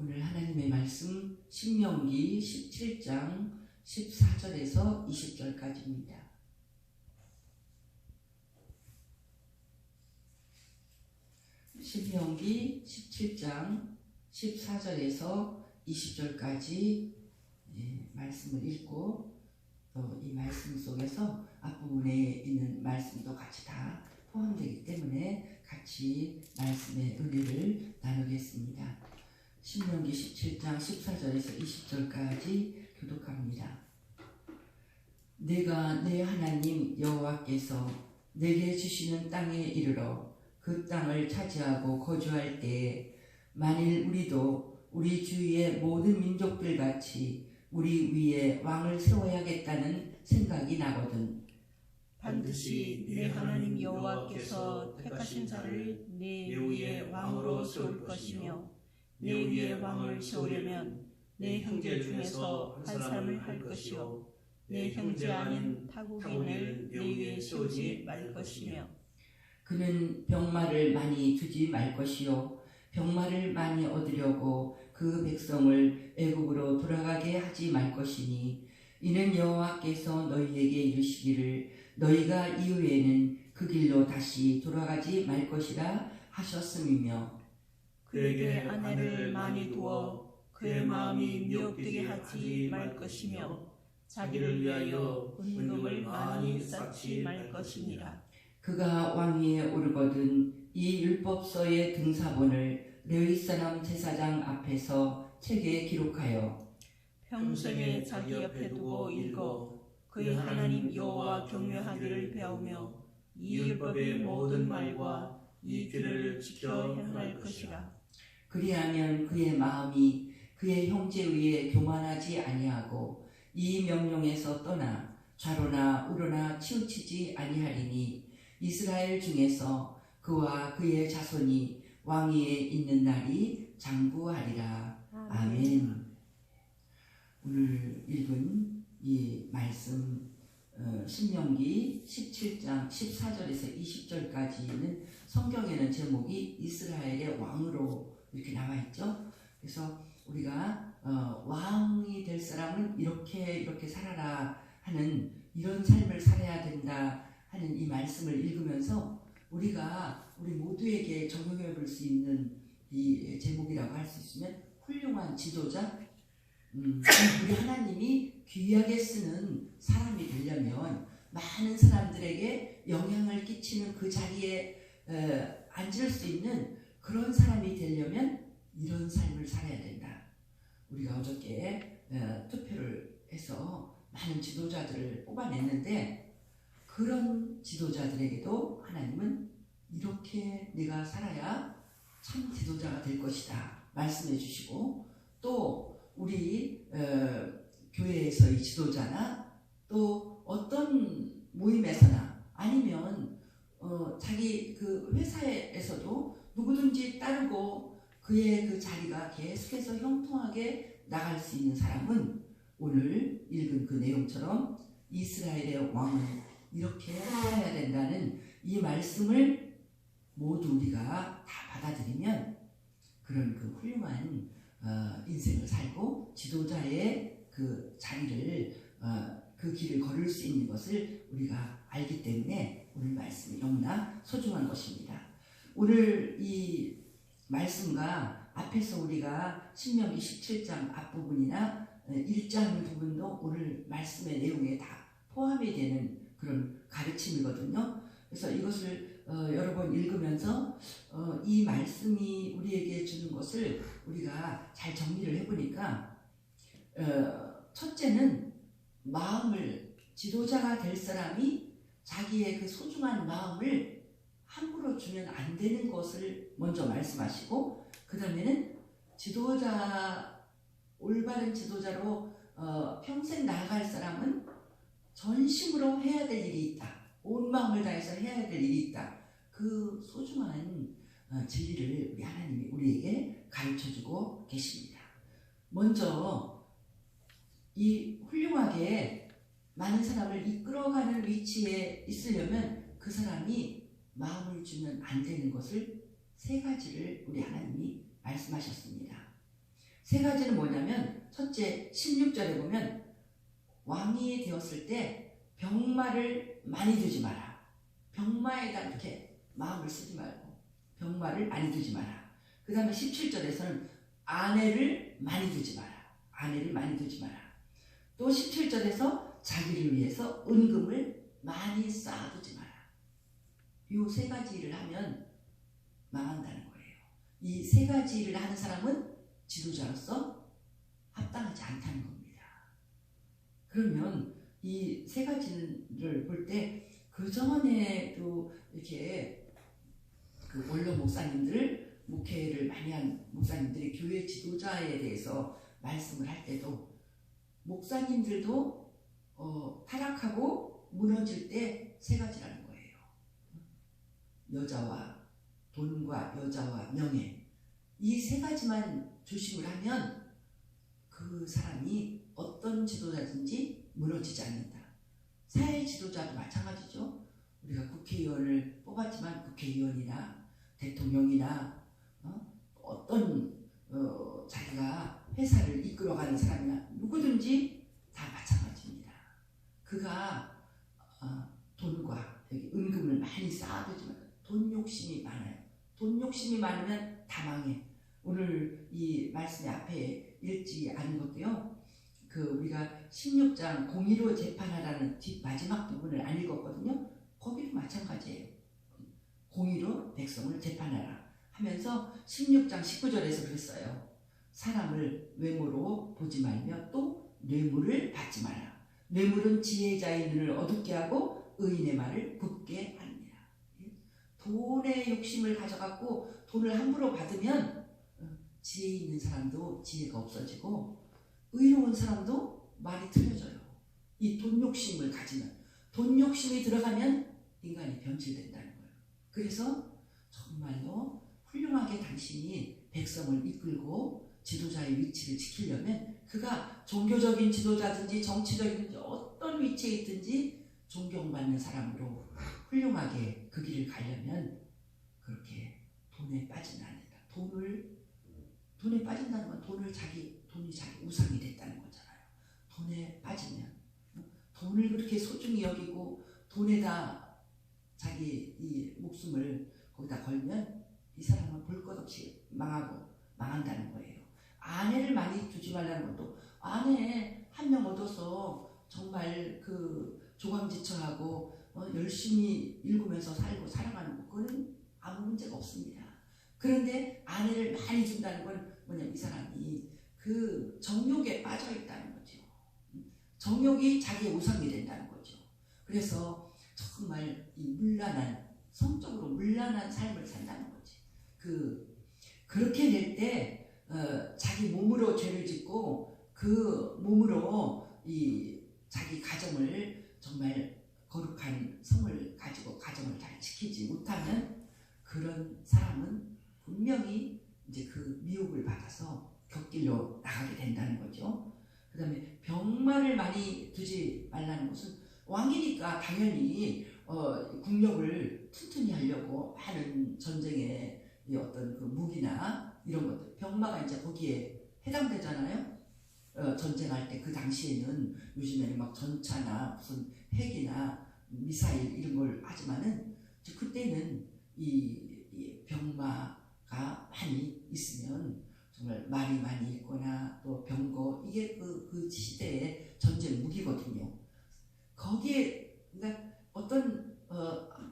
오늘 하나님의 말씀 신명기 17장 14절에서 20절까지입니다. 신명기 17장 14절에서 20절까지 말씀을 읽고 또 이 말씀 속에서 앞부분에 있는 말씀도 같이 다 포함되기 때문에 같이 말씀의 은혜를 나누겠습니다. 신명기 17장 14절에서 20절까지 교독합니다. 내가 내 하나님 여호와께서 내게 주시는 땅에 이르러 그 땅을 차지하고 거주할 때에 만일 우리도 우리 주위의 모든 민족들 같이 우리 위에 왕을 세워야겠다는 생각이 나거든. 반드시 내 하나님 여호와께서 택하신 자를 내 위에 왕으로 세울 것이며 내 위에 왕을 세우려면 내 형제 중에서 한 사람을 할 것이요 내 형제 아닌 타국인을 내 위에 세우지 말 것이며 그는 병마를 많이 두지 말 것이요 병마를 많이 얻으려고 그 백성을 애국으로 돌아가게 하지 말 것이니 이는 여호와께서 너희에게 이르시기를 너희가 이후에는 그 길로 다시 돌아가지 말 것이라 하셨음이며 그에게 아내를 많이 두어 그의 마음이 미혹되게 하지 말 것이며 자기를 위하여 은금을 많이 쌓지 말 것이니라. 그가 왕위에 오르거든 이 율법서의 등사본을 레위 사람 제사장 앞에서 책에 기록하여 평생에 자기 옆에 두고 읽어 그의 하나님 여호와 경외하기를 배우며 이 율법의 모든 말과 이 규례를 지켜 행할 것이라. 그리하면 그의 마음이 그의 형제 위에 교만하지 아니하고 이 명령에서 떠나 좌로나 우로나 치우치지 아니하리니 이스라엘 중에서 그와 그의 자손이 왕위에 있는 날이 장구하리라. 아멘. 오늘 읽은 이 말씀 신명기 17장 14절에서 20절까지는 성경에는 제목이 이스라엘의 왕으로 이렇게 나와 있죠. 그래서 우리가 왕이 될 사람은 이렇게 살아라 하는 이런 삶을 살아야 된다 하는 이 말씀을 읽으면서 우리가 우리 모두에게 적용해 볼 수 있는 이 제목이라고 할 수 있으면 훌륭한 지도자, 우리 하나님이 귀하게 쓰는 사람이 되려면 많은 사람들에게 영향을 끼치는 그 자리에 앉을 수 있는 그런 사람이 되려면 이런 삶을 살아야 된다. 우리가 어저께 투표를 해서 많은 지도자들을 뽑아냈는데 그런 지도자들에게도 하나님은 이렇게 네가 살아야 참 지도자가 될 것이다 말씀해 주시고 또 우리 교회에서의 지도자나 또 어떤 모임에서나 아니면 자기 그 회사에서도 누구든지 따르고 그의 그 자리가 계속해서 형통하게 나갈 수 있는 사람은 오늘 읽은 그 내용처럼 이스라엘의 왕은 이렇게 살아야 된다는 이 말씀을 모두 우리가 다 받아들이면 그런 그 훌륭한 인생을 살고 지도자의 그 자리를 그 길을 걸을 수 있는 것을 우리가 알기 때문에 오늘 말씀이 너무나 소중한 것입니다. 오늘 이 말씀과 앞에서 우리가 신명기 17장 앞부분이나 1장 부분도 오늘 말씀의 내용에 다 포함이 되는 그런 가르침이거든요. 그래서 이것을 여러 번 읽으면서 이 말씀이 우리에게 주는 것을 우리가 잘 정리를 해보니까 첫째는 마음을 지도자가 될 사람이 자기의 그 소중한 마음을 함부로 주면 안 되는 것을 먼저 말씀하시고 그 다음에는 올바른 지도자로 평생 나아갈 사람은 전심으로 해야 될 일이 있다. 온 마음을 다해서 해야 될 일이 있다. 그 소중한 진리를 우리 하나님이 우리에게 가르쳐주고 계십니다. 먼저 이 훌륭하게 많은 사람을 이끌어가는 위치에 있으려면 그 사람이 마음을 주면 안 되는 것을 세 가지를 우리 하나님이 말씀하셨습니다. 세 가지는 뭐냐면, 첫째 16절에 보면 왕이 되었을 때 병마를 많이 두지 마라. 병마에다 이렇게 마음을 쓰지 말고 병마를 많이 두지 마라. 그 다음에 17절에서는 아내를 많이 두지 마라. 아내를 많이 두지 마라. 또 17절에서 자기를 위해서 은금을 많이 쌓아두지 마라. 이 세 가지 일을 하면 망한다는 거예요. 이 세 가지 일을 하는 사람은 지도자로서 합당하지 않다는 겁니다. 그러면 이 세 가지를 볼 때 그 전에도 이렇게 그 원로 목사님들, 목회를 많이 한 목사님들이 교회 지도자에 대해서 말씀을 할 때도 목사님들도 타락하고 무너질 때 세 가지라는 거예요. 여자와 돈과 여자와 명예, 이 세 가지만 조심을 하면 그 사람이 어떤 지도자든지 무너지지 않는다. 사회 지도자도 마찬가지죠. 우리가 국회의원을 뽑았지만 국회의원이나 대통령이나 어떤 자기가 회사를 이끌어가는 사람이나 누구든지 다 마찬가지입니다. 그가 돈과 여기 은금을 많이 쌓아두지만 돈 욕심이 많아요. 돈 욕심이 많으면 다 망해. 오늘 이 말씀의 앞에 읽지 않은 것도요. 그 우리가 16장 공의로 재판하라는 뒷 마지막 부분을 안 읽었거든요. 거기도 마찬가지예요. 공의로 백성을 재판하라 하면서 16장 19절에서 그랬어요. 사람을 외모로 보지 말며 또 뇌물을 받지 마라. 뇌물은 지혜자의 눈을 어둡게 하고 의인의 말을 굽게 합니다. 돈의 욕심을 가져갖고 돈을 함부로 받으면 지혜 있는 사람도 지혜가 없어지고 의로운 사람도 말이 틀려져요. 이 돈 욕심을 가지면, 돈 욕심이 들어가면 인간이 변질된다는 거예요. 그래서 정말로 훌륭하게 당신이 백성을 이끌고 지도자의 위치를 지키려면 그가 종교적인 지도자든지 정치적인 어떤 위치에 있든지 존경받는 사람으로 훌륭하게 그 길을 가려면 그렇게 돈에 빠지면 안 된다. 돈에 빠진다는 건 돈이 자기 우상이 됐다는 거잖아요. 돈에 빠지면, 돈을 그렇게 소중히 여기고 돈에다 자기 이 목숨을 거기다 걸면 이 사람은 볼 것 없이 망한다는 거예요. 아내를 많이 두지 말라는 것도, 아내 한 명 얻어서 정말 그 조감지처하고 열심히 읽으면서 살고 살아가는 거, 그거는 아무 문제가 없습니다. 그런데 아내를 많이 준다는 건 뭐냐면 이 사람이 그 정욕에 빠져 있다는 거죠. 정욕이 자기의 우상이 된다는 거죠. 그래서 정말 이 성적으로 문란한 삶을 산다는 거지. 그렇게 될 때 자기 몸으로 죄를 짓고 그 몸으로 이 자기 가정을 정말 거룩한 성을 가지고 가정을 잘 지키지 못하면 그런 사람은 분명히 이제 그 미혹을 받아서 곁길로 나가게 된다는 거죠. 그 다음에 병마를 많이 두지 말라는 것은 왕이니까 당연히 국력을 튼튼히 하려고 하는 전쟁의 어떤 그 무기나 이런 것들, 병마가 이제 거기에 해당되잖아요. 전쟁할 때 그 당시에는 요즘에는 막 전차나 무슨 핵이나 미사일 이런 걸 하지만은 그때는 이 병마가 많이 있으면 정말 말이 많이 있거나 또 병거, 이게 그 시대의 전쟁 무기거든요. 거기에 그러니까 어떤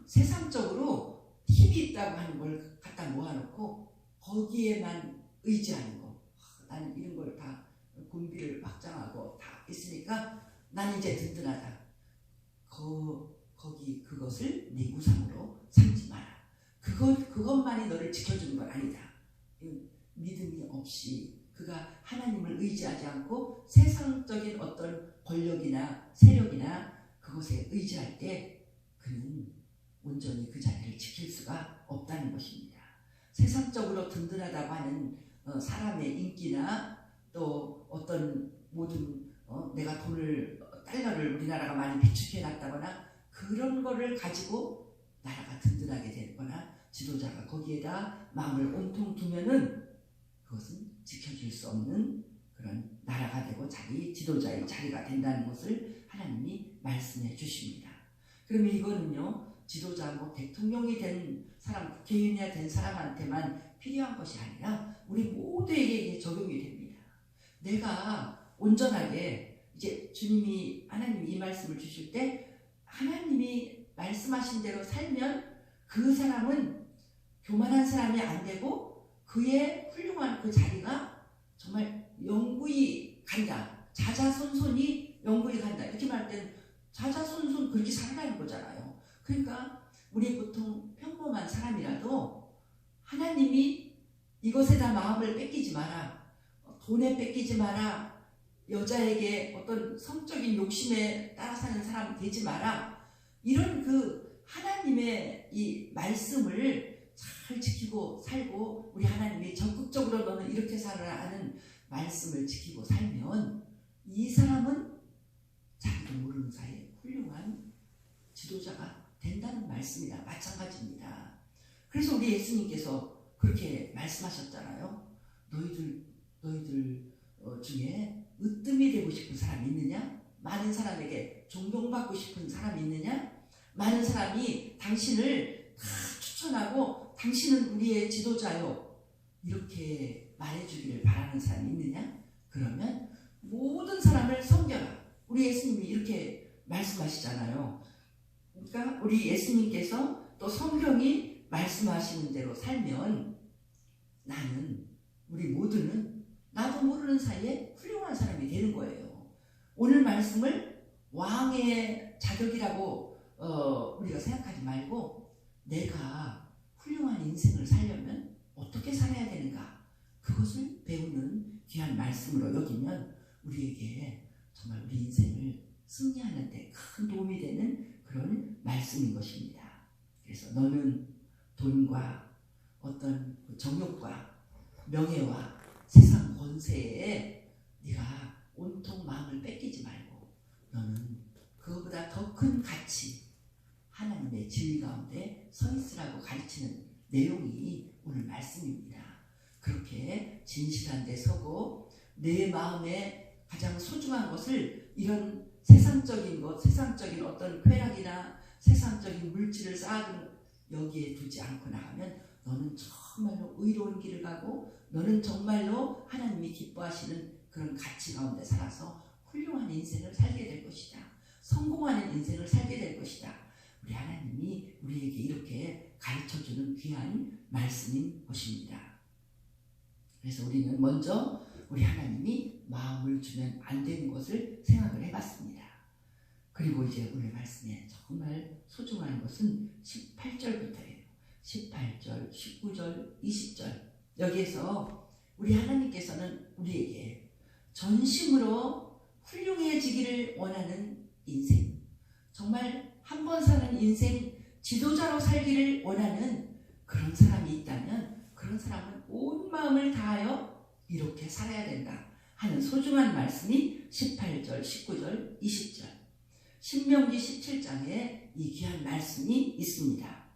세상적으로 힘이 있다고 하는 걸 갖다 모아놓고 거기에만 의지하는 거. 나는 이런 걸 다 군비를 확장하고 다 있으니까 나는 이제 든든하다. 그것을 네 우상으로 삼지 마라. 그것만이 너를 지켜주는 건 아니다. 믿음이 없이 그가 하나님을 의지하지 않고 세상적인 어떤 권력이나 세력이나 그것에 의지할 때 그는 온전히 그 자리를 지킬 수가 없다는 것입니다. 세상적으로 든든하다고 하는 사람의 인기나 또 어떤 모든 내가 달러를 우리나라가 많이 비축해 놨다거나 그런 거를 가지고 나라가 든든하게 되거나 지도자가 거기에다 마음을 온통 두면은 그것은 지켜줄 수 없는 그런 나라가 되고 자기 지도자의 자리가 된다는 것을 하나님이 말씀해 주십니다. 그러면 이거는요, 지도자, 뭐 대통령이 된 사람, 국회의원이 된 사람한테만 필요한 것이 아니라 우리 모두에게 이게 적용이 됩니다. 내가 온전하게 이제 주님이, 하나님이 이 말씀을 주실 때 하나님이 말씀하신 대로 살면 그 사람은 교만한 사람이 안 되고 그의 훌륭한 그 자리가 정말 영구히 간다. 자자손손이 영구히 간다. 이렇게 말할 때는 자자손손 그렇게 살아가는 거잖아요. 그러니까 우리 보통 평범한 사람이라도 하나님이 이것에다 마음을 뺏기지 마라. 돈에 뺏기지 마라. 여자에게 어떤 성적인 욕심에 따라 사는 사람 되지 마라. 이런 그 하나님의 이 말씀을 잘 지키고 살고 우리 하나님이 적극적으로 너는 이렇게 살아라 하는 말씀을 지키고 살면 이 사람은 자기도 모르는 사이에 훌륭한 지도자가 된다는 말씀이랑 마찬가지입니다. 그래서 우리 예수님께서 그렇게 말씀하셨잖아요. 너희들 중에 으뜸이 되고 싶은 사람이 있느냐? 많은 사람에게 존경받고 싶은 사람이 있느냐? 많은 사람이 당신을 다 추천하고 당신은 우리의 지도자요 이렇게 말해주기를 바라는 사람이 있느냐? 그러면 모든 사람을 섬겨라. 우리 예수님이 이렇게 말씀하시잖아요. 그러니까 우리 예수님께서 또 성경이 말씀하시는 대로 살면 나는, 우리 모두는 나도 모르는 사이에 훌륭한 사람이 되는 거예요. 오늘 말씀을 왕의 자격이라고 우리가 생각하지 말고 내가 훌륭한 인생을 살려면 어떻게 살아야 되는가, 그것을 배우는 귀한 말씀으로 여기면 우리에게 정말 우리 인생을 승리하는 데 큰 도움이 되는 그런 말씀인 것입니다. 그래서 너는 돈과 어떤 정욕과 명예와 세상 권세에 네가 온통 마음을 뺏기지 말고 너는 그거보다 더 큰 가치, 하나님의 진리 가운데 서 있으라고 가르치는 내용이 오늘 말씀입니다. 그렇게 진실한 데 서고 내 마음에 가장 소중한 것을 이런 세상적인 것, 세상적인 어떤 쾌락이나 세상적인 물질을 쌓아두는 여기에 두지 않고 나가면 너는 정말로 의로운 길을 가고 너는 정말로 하나님이 기뻐하시는 그런 가치 가운데 살아서 훌륭한 인생을 살게 될 것이다. 성공하는 인생을 살게 될 것이다. 우리 하나님이 우리에게 이렇게 가르쳐주는 귀한 말씀인 것입니다. 그래서 우리는 먼저 우리 하나님이 마음을 주면 안 되는 것을 생각을 해봤습니다. 그리고 이제 오늘 말씀에 정말 소중한 것은 18절부터예요. 18절, 19절, 20절. 여기에서 우리 하나님께서는 우리에게 전심으로 훌륭해지기를 원하는 인생, 정말 한 번 사는 인생 지도자로 살기를 원하는 그런 사람이 있다면 그런 사람은 온 마음을 다하여 이렇게 살아야 된다 하는 소중한 말씀이 18절, 19절, 20절. 신명기 17장에 이 귀한 말씀이 있습니다.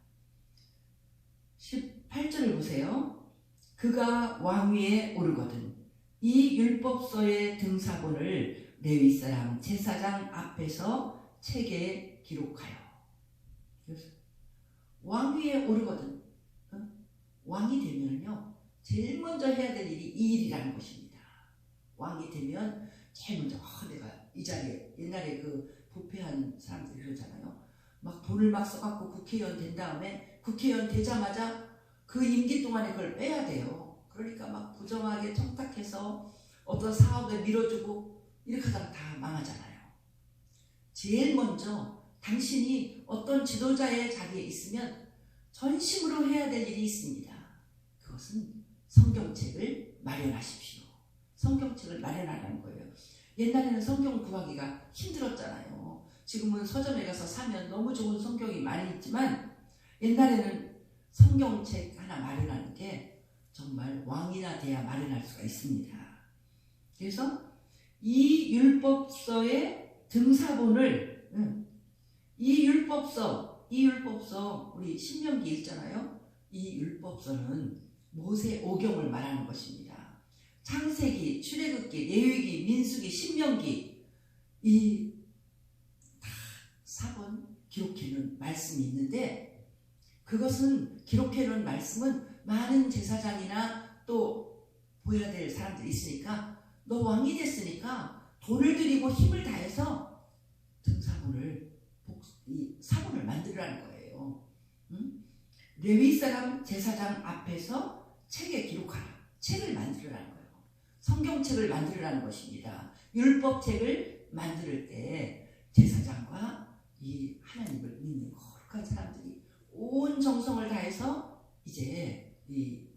18절을 보세요. 그가 왕위에 오르거든 이 율법서의 등사본을 레위 사람 제사장 앞에서 책에 기록하여. 왕위에 오르거든, 왕이 되면요 제일 먼저 해야 될 일이 이 일이라는 것입니다. 왕이 되면 제일 먼저 내가 이 자리에, 옛날에 그 부패한 사람들이 그러잖아요. 막 돈을 막 써갖고 국회의원 된 다음에 국회의원 되자마자 그 임기 동안에 그걸 빼야 돼요. 그러니까 막 부정하게 청탁해서 어떤 사업에 밀어주고 이렇게 하다가 다 망하잖아요. 제일 먼저 당신이 어떤 지도자의 자리에 있으면 전심으로 해야 될 일이 있습니다. 그것은 성경책을 마련하십시오. 성경책을 마련하라는 거예요. 옛날에는 성경 구하기가 힘들었잖아요. 지금은 서점에 가서 사면 너무 좋은 성경이 많이 있지만 옛날에는 성경책 하나 마련하는 게 정말 왕이나 돼야 마련할 수가 있습니다. 그래서 이 율법서의 등사본을, 이 율법서 우리 신명기 있잖아요. 이 율법서는 모세 오경을 말하는 것입니다. 창세기, 출애굽기, 레위기, 민수기, 신명기 이 다 사본 기록해놓은 말씀이 있는데 그것은 기록해놓은 말씀은 많은 제사장이나 또 보여야 될 사람들이 있으니까 너 왕이 됐으니까 돈을 들이고 힘을 다해서 등사본을 이 사본을 만들라는 거예요. 레위 사람 제사장 앞에서 책에 기록하라. 책을 만들으라는 거예요. 성경책을 만들으라는 것입니다. 율법책을 만들 때 제사장과 이 하나님을 믿는 거룩한 사람들이 온 정성을 다해서 이제 이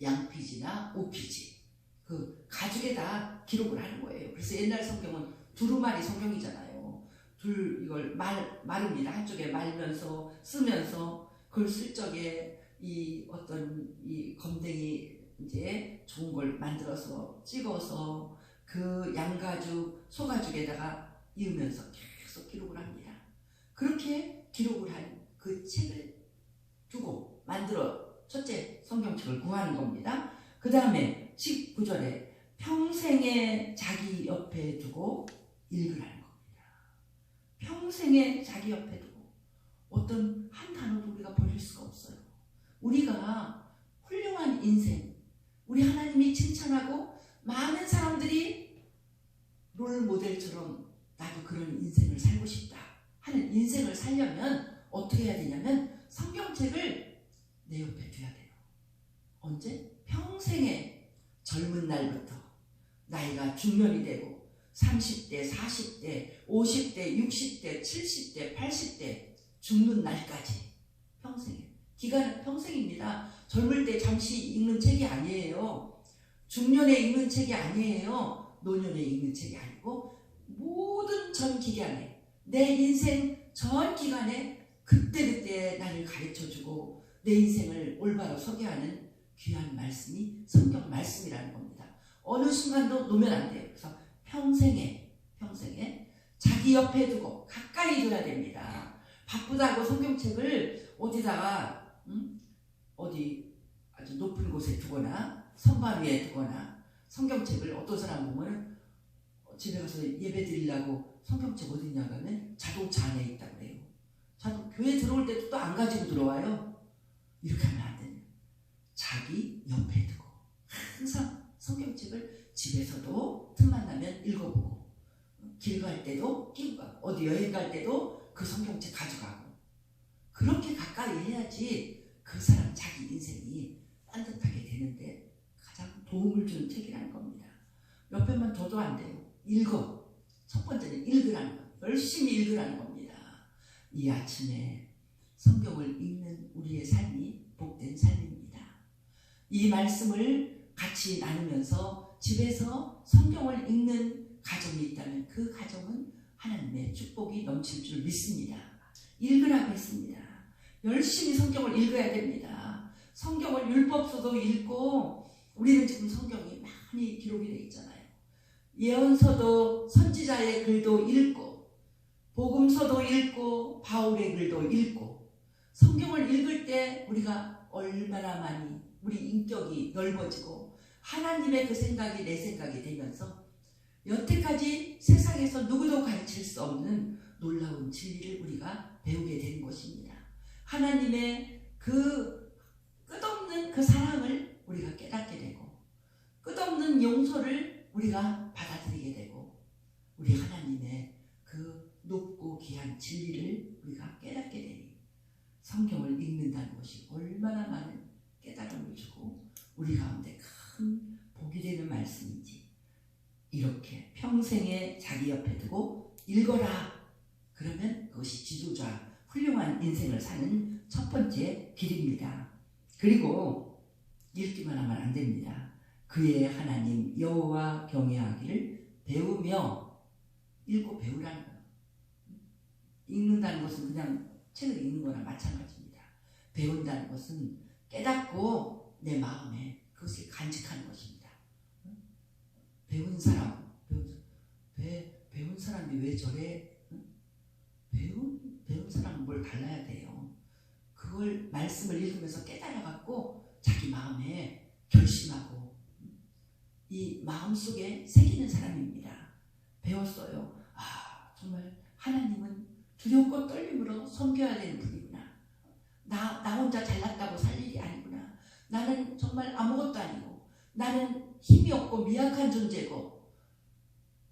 양피지나 오피지 그 가죽에다 기록을 하는 거예요. 그래서 옛날 성경은 두루마리 성경이잖아요. 이걸 마릅니다. 한쪽에 말면서 쓰면서 그걸 쓸 적에 이 어떤 이 검댕이 이제 좋은 걸 만들어서 찍어서 그 양가죽, 소가죽에다가 이으면서 계속 기록을 합니다. 그렇게 기록을 한 그 책을 두고 만들어 첫째 성경책을 구하는 겁니다. 그 다음에 19절에 평생에 자기 옆에 두고 읽으라는 겁니다. 평생에 자기 옆에 두고 어떤 한 단어도 우리가 버릴 수가 없어요. 우리가 훌륭한 인생, 우리 하나님이 칭찬하고 많은 사람들이 롤 모델처럼 나도 그런 인생을 살고 싶다 하는 인생을 살려면 어떻게 해야 되냐면 성경책을 내 옆에 둬야 돼요. 언제? 평생에 젊은 날부터 나이가 중년이 되고 30대, 40대, 50대, 60대, 70대, 80대 죽는 날까지 평생에. 기간은 평생입니다. 젊을 때 잠시 읽는 책이 아니에요. 중년에 읽는 책이 아니에요. 노년에 읽는 책이 아니고 모든 전 기간에 내 인생 전 기간에 그때그때 나를 가르쳐주고 내 인생을 올바로 서게 하는 귀한 말씀이 성경 말씀이라는 겁니다. 어느 순간도 놓으면 안 돼요. 그래서 평생에 자기 옆에 두고 가까이 둬야 됩니다. 바쁘다고 성경책을 어디다가 어디 아주 높은 곳에 두거나 선반 위에 두거나 성경책을 어떤 사람 보면 집에 가서 예배 드리려고 성경책 어디 있냐고 하면 자동차 안에 있다고 그래요. 교회 들어올 때도 또 안 가지고 들어와요. 이렇게 하면 안 돼요. 자기 옆에 두고 항상 성경책을 집에서도 틈만 나면 읽어보고 길 갈 때도 끼고 가고 어디 여행 갈 때도 그 성경책 가져가고 그렇게 가까이 해야지 그 사람 자기 인생이 따뜻하게 되는데 가장 도움을 주는 책이라는 겁니다. 몇 편만 둬도 안 돼요. 읽어. 첫 번째는 읽으라는 겁니다. 열심히 읽으라는 겁니다. 이 아침에 성경을 읽는 우리의 삶이 복된 삶입니다. 이 말씀을 같이 나누면서 집에서 성경을 읽는 가정이 있다면 그 가정은 하나님의 축복이 넘칠 줄 믿습니다. 읽으라고 했습니다. 열심히 성경을 읽어야 됩니다. 성경을 율법서도 읽고 우리는 지금 성경이 많이 기록이 되어 있잖아요. 예언서도 선지자의 글도 읽고 복음서도 읽고 바울의 글도 읽고 성경을 읽을 때 우리가 얼마나 많이 우리 인격이 넓어지고 하나님의 그 생각이 내 생각이 되면서 여태까지 세상에서 누구도 가르칠 수 없는 놀라운 진리를 우리가 배우게 되는 것입니다. 하나님의 그 끝없는 그 사랑을 우리가 깨닫게 되고 끝없는 용서를 우리가 받아들이게 되고 우리 하나님의 그 높고 귀한 진리를 우리가 깨닫게 되니 성경을 읽는다는 것이 얼마나 많은 깨달음을 주고 우리 가운데 큰 복이 되는 말씀인지 이렇게 평생에 자기 옆에 두고 읽어라. 그러면 그것이 지도자 훌륭한 인생을 사는 첫 번째 길입니다. 그리고 읽기만 하면 안 됩니다. 그의 하나님 여호와 경외하기를 배우며 읽고 배우라는 거예요. 읽는다는 것은 그냥 책을 읽는 거나 마찬가지입니다. 배운다는 것은 깨닫고 내 마음에 그것을 간직하는 것입니다. 배운 사람이 왜 저래? 배운 사람은 뭘 달라야 돼요. 그걸 말씀을 읽으면서 깨달아갖고 자기 마음에 결심하고 이 마음속에 새기는 사람입니다. 배웠어요. 아, 정말 하나님은 두렵고 떨림으로 섬겨야 되는 분이구나. 나 혼자 잘났다고 살 일이 아니구나. 나는 정말 아무것도 아니고, 나는 힘이 없고 미약한 존재고,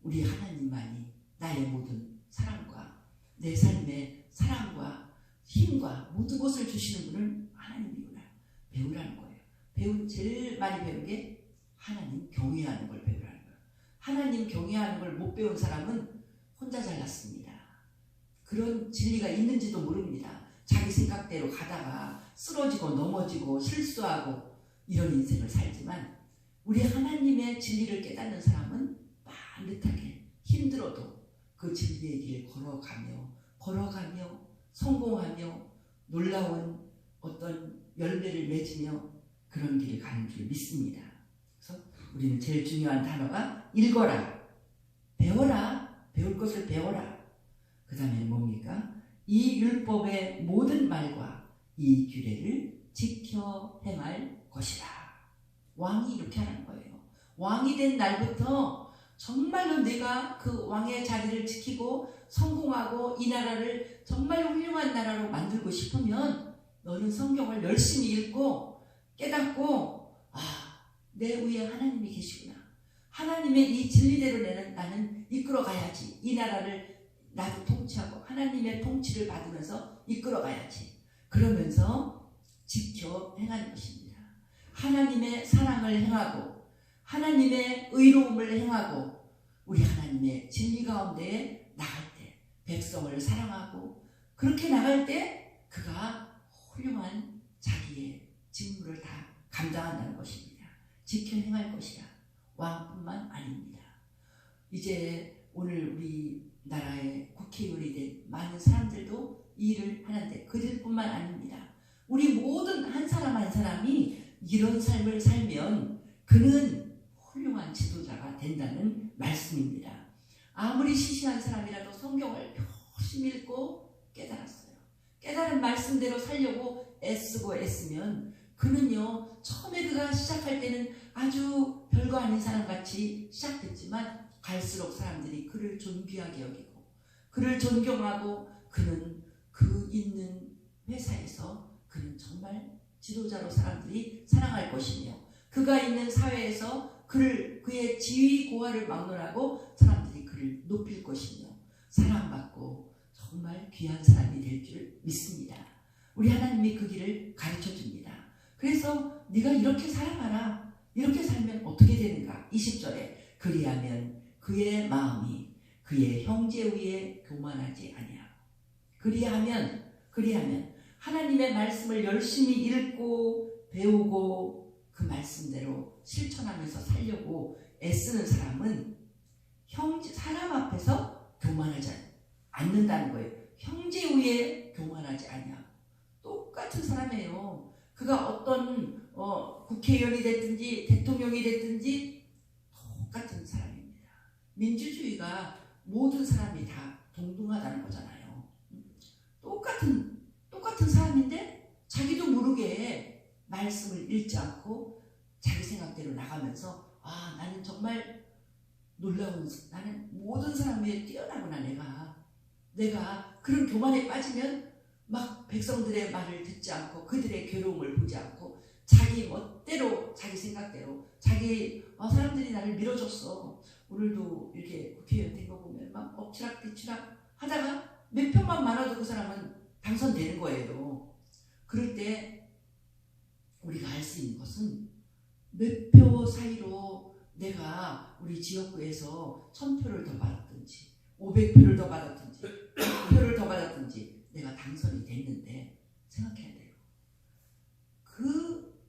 우리 하나님만이 나의 모든 사랑과 내 삶의 사랑과 힘과 모든 것을 주시는 분은 하나님이구나. 배우라는 거예요. 제일 많이 배운 게 하나님 경외하는 걸 배우라는 거예요. 하나님 경외하는 걸 못 배운 사람은 혼자 잘났습니다. 그런 진리가 있는지도 모릅니다. 자기 생각대로 가다가 쓰러지고 넘어지고 실수하고 이런 인생을 살지만, 우리 하나님의 진리를 깨닫는 사람은 빠듯하게 힘들어도 그 진리의 길 걸어가며 성공하며 놀라운 어떤 열매를 맺으며 그런 길을 가는 줄 믿습니다. 그래서 우리는 제일 중요한 단어가 읽어라, 배워라, 배울 것을 배워라. 그 다음에 뭡니까? 이 율법의 모든 말과 이 규례를 지켜 행할 것이라. 왕이 이렇게 하는 거예요. 왕이 된 날부터 정말로 내가 그 왕의 자리를 지키고 성공하고 이 나라를 정말로 훌륭한 나라로 만들고 싶으면 너는 성경을 열심히 읽고 깨닫고, 내 위에 하나님이 계시구나. 하나님의 이 진리대로 나는 이끌어 가야지. 이 나라를 나도 통치하고 하나님의 통치를 받으면서 이끌어 가야지. 그러면서 지켜 행하는 것입니다. 하나님의 사랑을 행하고 하나님의 의로움을 행하고 우리 하나님의 진리 가운데 나갈 때 백성을 사랑하고 그렇게 나갈 때 그가 훌륭한 자기의 직무를 다 감당한다는 것입니다. 지켜 행할 것이라. 왕뿐만 아닙니다. 이제 오늘 우리 나라의 국회의원이 된 많은 사람들도 이 일을 하는데 그들뿐만 아닙니다. 우리 모든 한 사람 한 사람이 이런 삶을 살면 그는 훌륭한 지도자가 된다는 말씀입니다. 아무리 시시한 사람이라도 성경을 열심히 읽고 깨달았어요. 깨달은 말씀대로 살려고 애쓰면 그는요, 처음에 그가 시작할 때는 아주 별거 아닌 사람같이 시작됐지만 갈수록 사람들이 그를 존귀하게 여기고 그를 존경하고 그는 그 있는 회사에서 그는 정말 지도자로 사람들이 사랑할 것이며 그가 있는 사회에서 그의 지위 고하를 막론하고 사람들이 그를 높일 것이며 사랑받고 정말 귀한 사람이 될 줄 믿습니다. 우리 하나님이 그 길을 가르쳐 줍니다. 그래서 네가 이렇게 살아가라. 이렇게 살면 어떻게 되는가? 20절에 그리하면 그의 마음이 그의 형제 위에 교만하지 아니하고 그리하면 하나님의 말씀을 열심히 읽고 배우고 그 말씀대로 실천하면서 살려고 애쓰는 사람은 사람 앞에서 교만하지 않는다는 거예요. 형제 위에 교만하지 아니하고 똑같은 사람이에요. 그가 어떤 국회의원이 됐든지 대통령이 됐든지 똑같은 사람입니다. 민주주의가 모든 사람이 다 동등하다는 거잖아요. 똑같은 사람인데 자기도 모르게 말씀을 읽지 않고 자기 생각대로 나가면서 나는 정말 나는 모든 사람 위에 뛰어나구나. 내가 그런 교만에 빠지면 막 백성들의 말을 듣지 않고 그들의 괴로움을 보지 않고 자기 멋대로 자기 생각대로 사람들이 나를 밀어줬어. 오늘도 이렇게 국회의원 된 거 보면 막 엎치락뒤치락 하다가 몇 표만 많아도 그 사람은 당선되는 거예요. 그럴 때 우리가 알 수 있는 것은 몇 표 사이로 내가 우리 지역구에서 1000표를 더 받았든지 500표를 더 받았든지 100표를 더 받았든지 내가 당선이 됐는데 생각해야 돼요. 그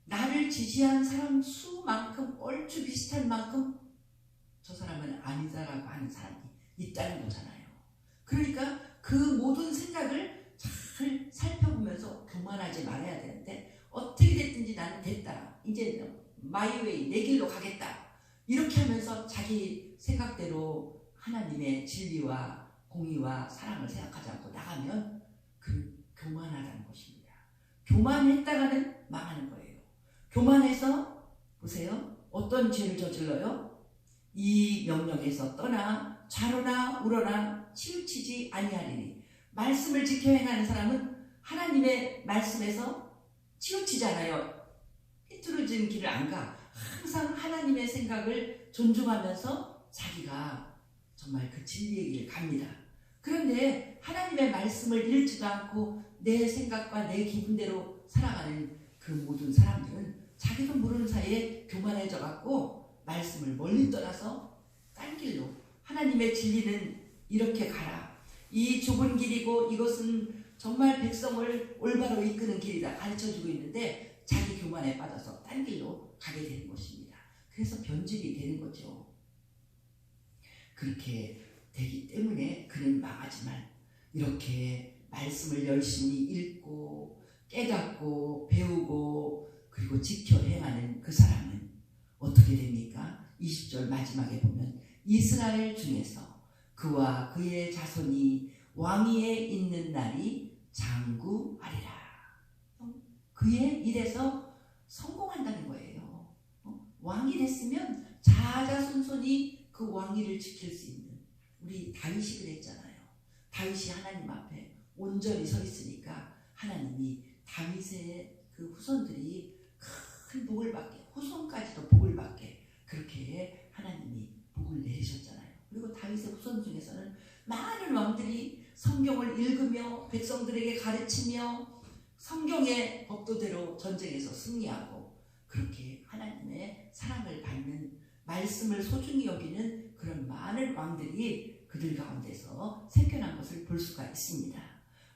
나를 지지한 사람 수만큼 얼추 비슷한 만큼 저 사람은 아니다라고 하는 사람이 있다는 거잖아요. 그러니까 그 모든 생각을 잘 살펴보면서 교만하지 말아야 되는데 어떻게 됐든지 나는 됐다. 이제 마이웨이 내 길로 가겠다. 이렇게 하면서 자기 생각대로 하나님의 진리와 공의와 사랑을 생각하지 않고 나가면 그 교만하다는 것입니다. 교만했다가는 망하는 거예요. 교만해서 보세요. 어떤 죄를 저질러요? 이 명령에서 떠나 좌로나 우로나 치우치지 아니하리니. 말씀을 지켜 행하는 사람은 하나님의 말씀에서 치우치잖아요. 삐뚤어진 길을 안 가. 항상 하나님의 생각을 존중하면서 자기가 정말 그 진리의 길을 갑니다. 그런데 하나님의 말씀을 읽지도 않고 내 생각과 내 기분대로 살아가는 그 모든 사람들은 자기도 모르는 사이에 교만해져 갖고 말씀을 멀리 떠나서 딴 길로, 하나님의 진리는 이렇게 가라, 이 좁은 길이고 이것은 정말 백성을 올바로 이끄는 길이다 가르쳐주고 있는데 자기 교만에 빠져서 딴 길로 가게 되는 것입니다. 그래서 변질이 되는 거죠. 그렇게 되기 때문에 그는 망하지만 이렇게 말씀을 열심히 읽고 깨닫고 배우고 그리고 지켜 행하는 그 사람은 어떻게 됩니까? 20절 마지막에 보면 이스라엘 중에서 그와 그의 자손이 왕위에 있는 날이 장구하리라. 그의 일에서 성공한다는 거예요. 왕이 됐으면 자자손손이 그 왕위를 지킬 수 있는, 우리 다윗이 그랬잖아요. 다윗이 하나님 앞에 온전히 서 있으니까 하나님이 다윗의 그 후손들이 큰 복을 받게, 후손까지도 복을 받게 그렇게 하나님이 복을 내리셨잖아요. 그리고 다윗의 후손 중에서는 많은 왕들이 성경을 읽으며 백성들에게 가르치며 성경의 법도대로 전쟁에서 승리하고 그렇게 하나님의 사랑을 받는, 말씀을 소중히 여기는 그런 많은 왕들이 그들 가운데서 생겨난 것을 볼 수가 있습니다.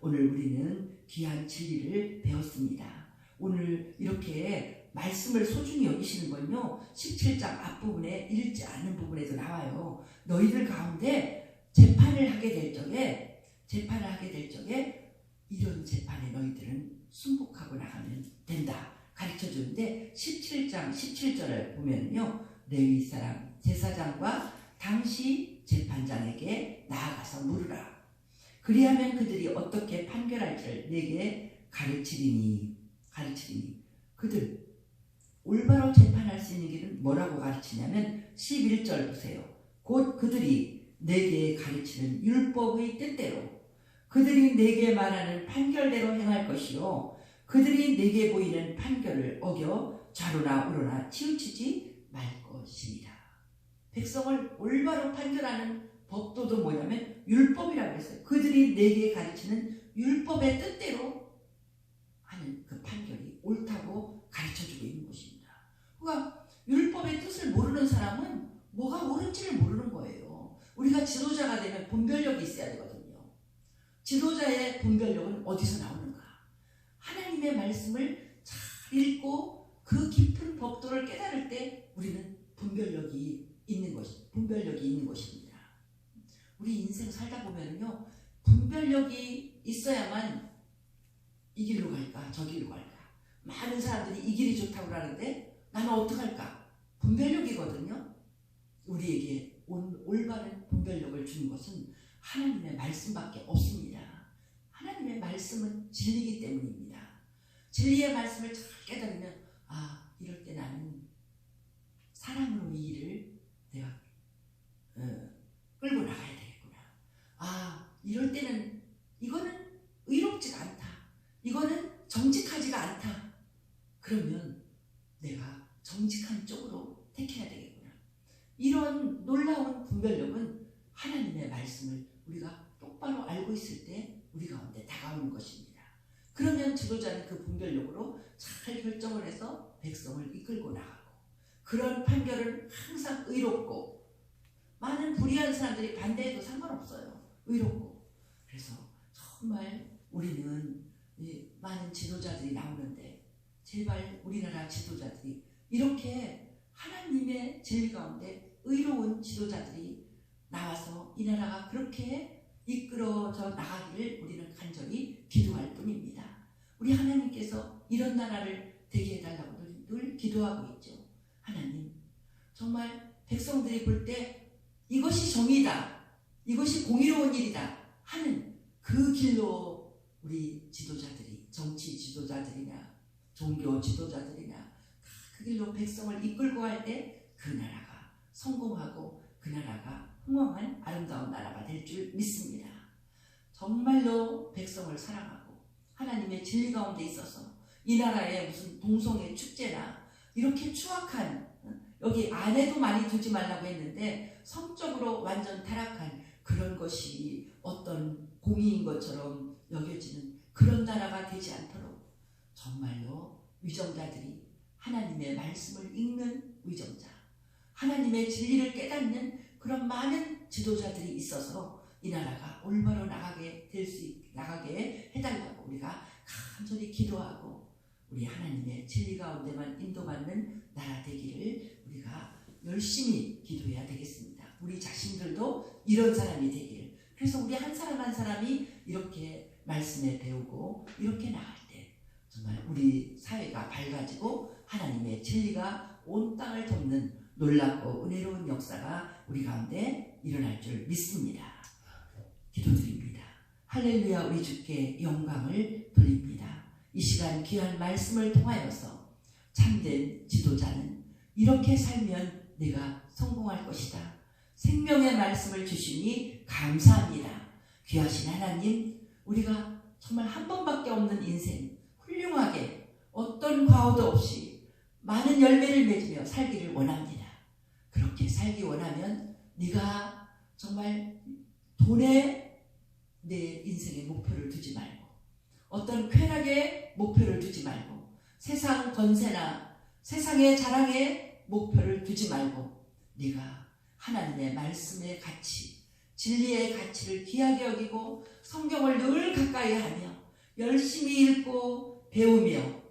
오늘 우리는 귀한 진리를 배웠습니다. 오늘 이렇게 말씀을 소중히 여기시는 건요, 17장 앞부분에 읽지 않은 부분에도 나와요. 너희들 가운데 재판을 하게 될 적에 이런 재판에 너희들은 순복하고 나가면 된다 가르쳐 주는데 17장 17절을 보면요, 레위 사람 제사장과 당시 재판장에게 나아가서 물으라. 그리하면 그들이 어떻게 판결할지를 내게 가르치리니. 그들 올바로 재판할 수 있는 길은 뭐라고 가르치냐면 11절 보세요. 곧 그들이 내게 가르치는 율법의 뜻대로 그들이 내게 말하는 판결대로 행할 것이요 그들이 내게 보이는 판결을 어겨 좌로나 우로나 치우치지 말 것이니라. 백성을 올바로 판결하는 법도도 뭐냐면 율법이라고 했어요. 그들이 내게 가르치는 율법의 뜻대로 하는 그 판결이 옳다고 가르쳐주고 있는 것입니다. 그러니까 율법의 뜻을 모르는 사람은 뭐가 옳은지를 모르는 거예요. 우리가 지도자가 되면 분별력이 있어야 되거든요. 지도자의 분별력은 어디서 나오는가? 하나님의 말씀을 잘 읽고 그 깊은 법도를 깨달을 때 우리는 분별력이 있는 것입니다. 우리 인생 살다 보면요, 분별력이 있어야만 이 길로 갈까 저 길로 갈까. 많은 사람들이 이 길이 좋다고 하는데 나는 어떡할까? 분별력이거든요. 우리에게 올바른 분별력을 주는 것은 하나님의 말씀밖에 없습니다. 하나님의 말씀은 진리이기 때문입니다. 진리의 말씀을 잘 깨달으면 이럴 때 나는 사랑으로 이 일을 내가 끌고 나가야 되겠구나. 이럴 때는 이거는 의롭지가 않다. 이거는 정직하지가 않다. 그러면 내가 정직한 쪽으로 택해야 되겠구나. 이런 놀라운 분별력은 하나님의 말씀을 우리가 똑바로 알고 있을 때 우리 가운데 다가오는 것입니다. 그러면 지도자는 그 분별력으로 잘 결정을 해서 백성을 이끌고 나가고, 그런 판결은 항상 의롭고, 많은 불의한 사람들이 반대해도 상관없어요. 의롭고. 그래서 정말 우리는 많은 지도자들이 나오는데 제발 우리나라 지도자들이 이렇게 하나님의 진리 가운데 의로운 지도자들이 나와서 이 나라가 그렇게 이끌어져 나가기를 우리는 간절히 기도할 뿐입니다. 우리 하나님께서 이런 나라를 되게 해달라고 늘 기도하고 있죠. 하나님, 정말 백성들이 볼 때 이것이 정의다, 이것이 공의로운 일이다 하는 그 길로 우리 지도자들이, 정치 지도자들이나 종교 지도자들이나 그 길로 백성을 이끌고 갈 때 그 나라가 성공하고 그 나라가 흥왕한 아름다운 나라가 될 줄 믿습니다. 정말로 백성을 사랑하고 하나님의 진리 가운데 있어서 이 나라에 무슨 동성애 축제나 이렇게 추악한, 여기 안에도 많이 두지 말라고 했는데 성적으로 완전 타락한 그런 것이 어떤 공의인 것처럼 여겨지는 그런 나라가 되지 않도록 정말로 위정자들이 하나님의 말씀을 읽는 위정자, 하나님의 진리를 깨닫는 그런 많은 지도자들이 있어서 이 나라가 올바로 나가게 해달라고 우리가 간절히 기도하고 우리 하나님의 진리 가운데만 인도받는 나라 되기를 우리가 열심히 기도해야 되겠습니다. 우리 자신들도 이런 사람이 되기를. 그래서 우리 한 사람 한 사람이 이렇게 말씀에 배우고 이렇게 나갈 때 정말 우리 사회가 밝아지고 하나님의 진리가 온 땅을 덮는 놀랍고 은혜로운 역사가 우리 가운데 일어날 줄 믿습니다. 기도드립니다. 할렐루야. 우리 주께 영광을 돌립니다. 이 시간 귀한 말씀을 통하여서 참된 지도자는 이렇게 살면 내가 성공할 것이다. 생명의 말씀을 주시니 감사합니다. 귀하신 하나님, 우리가 정말 한 번밖에 없는 인생 훌륭하게 어떤 과오도 없이 많은 열매를 맺으며 살기를 원합니다. 그렇게 살기 원하면 네가 정말 돈에 내 인생의 목표를 두지 말고 어떤 쾌락의 목표를 두지 말고 세상 권세나 세상의 자랑의 목표를 두지 말고 네가 하나님의 말씀의 가치, 진리의 가치를 귀하게 여기고 성경을 늘 가까이 하며 열심히 읽고 배우며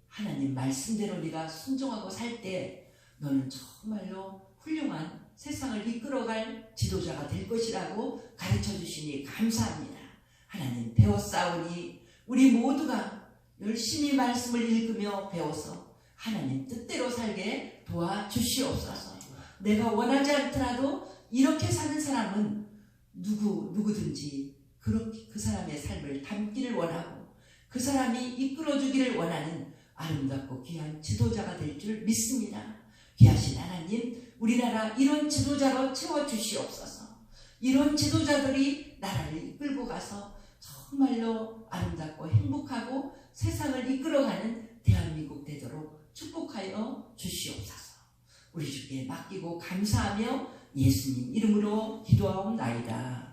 하나님 말씀대로 네가 순종하고 살 때 너는 정말로 훌륭한 세상을 이끌어갈 지도자가 될 것이라고 가르쳐 주시니 감사합니다. 하나님 배웠사오니 우리 모두가 열심히 말씀을 읽으며 배워서 하나님 뜻대로 살게 도와주시옵소서. 내가 원하지 않더라도 이렇게 사는 사람은 누구든지 그 사람의 삶을 담기를 원하고 그 사람이 이끌어주기를 원하는 아름답고 귀한 지도자가 될 줄 믿습니다. 귀하신 하나님, 우리나라 이런 지도자로 채워주시옵소서. 이런 지도자들이 나라를 이끌고 가서 정말로 아름답고 행복하고 세상을 이끌어가는 대한민국 되도록 축복하여 주시옵소서. 우리 주께 맡기고 감사하며 예수님 이름으로 기도하옵나이다.